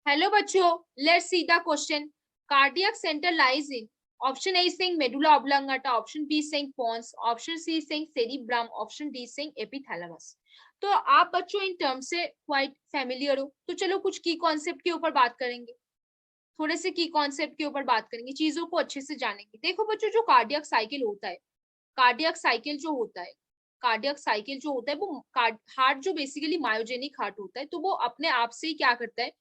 Hello बच्चों, let's see the question. Cardiac center lies in. Option A saying medulla oblongata, option B saying pons, option C saying cerebrum, option D saying epithalamus. तो आप बच्चों इन term से quite familiar हो, तो चलो कुछ की कॉन्सेप्ट के ऊपर बात करेंगे. थोड़े से की कॉन्सेप्ट के ऊपर बात करेंगे, चीजों को अच्छे से जानेंगे. देखो बच्चों, जो कार्डियक साइकिल होता है, कार्डियक साइकिल जो होता है, कार्डियक साइकिल जो होता है वो हार्ट जो बेसिकली मायोजेनिक हार्ट होता है, तो वो अपने आप से ही क्या करता है,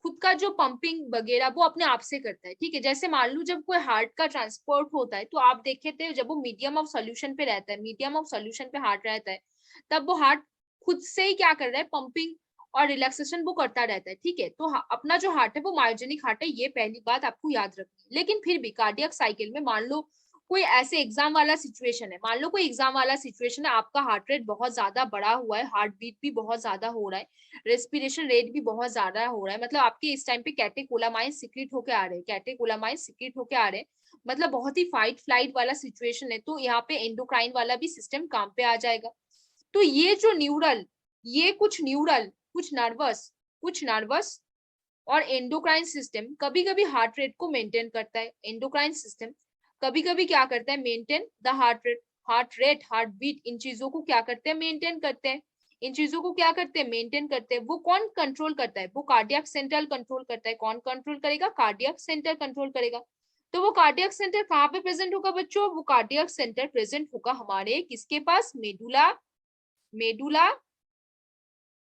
खुद का जो पंपिंग वगैरह वो अपने आप से करता है. ठीक है, जैसे मान लो जब कोई हार्ट का ट्रांसपोर्ट होता है तो आप देखे थे जब वो मीडियम ऑफ सोल्यूशन पे रहता है, मीडियम ऑफ सोल्यूशन पे हार्ट रहता है, तब वो हार्ट खुद से ही क्या कर रहा है, पंपिंग और रिलैक्सेशन वो करता रहता है. ठीक है, तो अपना जो हार्ट है वो मायोजेनिक हार्ट है, ये पहली बात आपको याद रखनी है. लेकिन फिर भी कार्डियक साइकिल में मान लो कोई ऐसे एग्जाम वाला सिचुएशन है, मान लो कोई एग्जाम वाला सिचुएशन है, आपका हार्ट रेट बहुत ज्यादा बढ़ा हुआ है, हार्ट बीट भी बहुत ज्यादा हो रहा है, रेस्पिरेशन रेट भी बहुत ज्यादा हो रहा है, मतलब आपके इस टाइम पे कैटेकोलामाइन सिक्रीट होके आ रहे हैं, कैटेकोलामाइन सिक्रीट होके आ रहे हैं, मतलब बहुत ही फाइट फ्लाइट वाला सिचुएशन है, तो यहाँ पे एंडोक्राइन वाला भी सिस्टम काम पे आ जाएगा. तो ये जो न्यूरल, ये कुछ न्यूरल, कुछ नर्वस और एंडोक्राइन सिस्टम कभी कभी हार्ट रेट को मेंटेन करता है. एंडोक्राइन सिस्टम कभी कभी क्या करता है, maintain the heart rate, heart beat, इन चीजों को क्या करते हैं, मेंटेन करते हैं. इन चीजों को क्या करते हैं, मेंटेन करते हैं. वो कौन कंट्रोल करता है, वो कार्डियक सेंटर कंट्रोल करता है. कौन कंट्रोल करेगा, कार्डियक सेंटर कंट्रोल करेगा. तो वो कार्डियक सेंटर कहाँ पे प्रेजेंट होगा बच्चों, वो कार्डियक सेंटर प्रेजेंट होगा हमारे किसके पास, मेडुला, मेडुला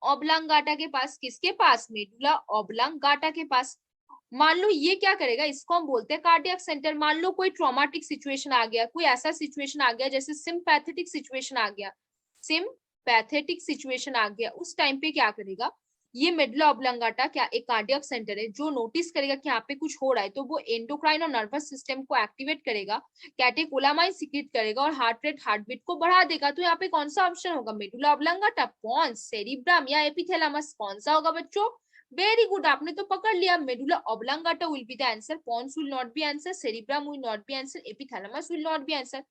ऑब्लांगाटा के पास. किसके पास, मेडुला ऑब्लांगाटा के पास. मान लो ये क्या करेगा, इसको हम बोलते हैं कार्डियक सेंटर. मान लो कोई ट्रॉमेटिक सिचुएशन आ गया, कोई ऐसा सिचुएशन आ गया जैसे सिम्पैथेटिक सिचुएशन आ गया, सिम्पैथेटिक सिचुएशन आ गया, उस टाइम पे क्या करेगा, ये मेडुला ऑब्लांगाटा क्या एक कार्डियक सेंटर है जो नोटिस करेगा कि यहाँ पे कुछ हो रहा है, तो वो एंडोक्राइन और नर्वस सिस्टम को एक्टिवेट करेगा, कैटेकोलामाइन सीक्रेट करेगा और हार्ट रेट, हार्ट बीट को बढ़ा देगा. तो यहाँ पे कौन सा ऑप्शन होगा, मेडुला ऑब्लांगाटा, पोन्स, सेरिब्रम या एपिथैलेमस, कौन सा होगा बच्चों. वेरी गुड, आपने तो पकड़ लिया, medulla oblongata will be the answer, pons will not be answer, cerebrum will not be answer, epithalamus will not be answer.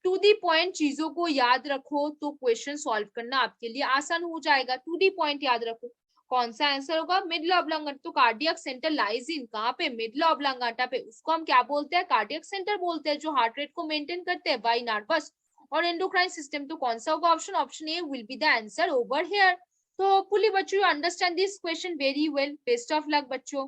To the point चीजों को याद रखो तो क्वेश्चन सॉल्व करना आपके लिए आसान हो जाएगा. टू दी पॉइंट याद रखो, कौन सा आंसर होगा, मेडुला ऑब्लांगाटा. तो कार्डियक सेंटर लाइज इन कहाँ पे, मेडुला ऑब्लांगाटा पे. उसको हम क्या बोलते हैं, कार्डियक सेंटर बोलते हैं, जो हार्ट रेट को मेंटेन करते हैं बाय नर्वस और एंडोक्राइन सिस्टम. तो कौन सा होगा option, option A will be the answer over here. तो होपफुली बच्चों you understand this question very well. Best of luck बच्चों.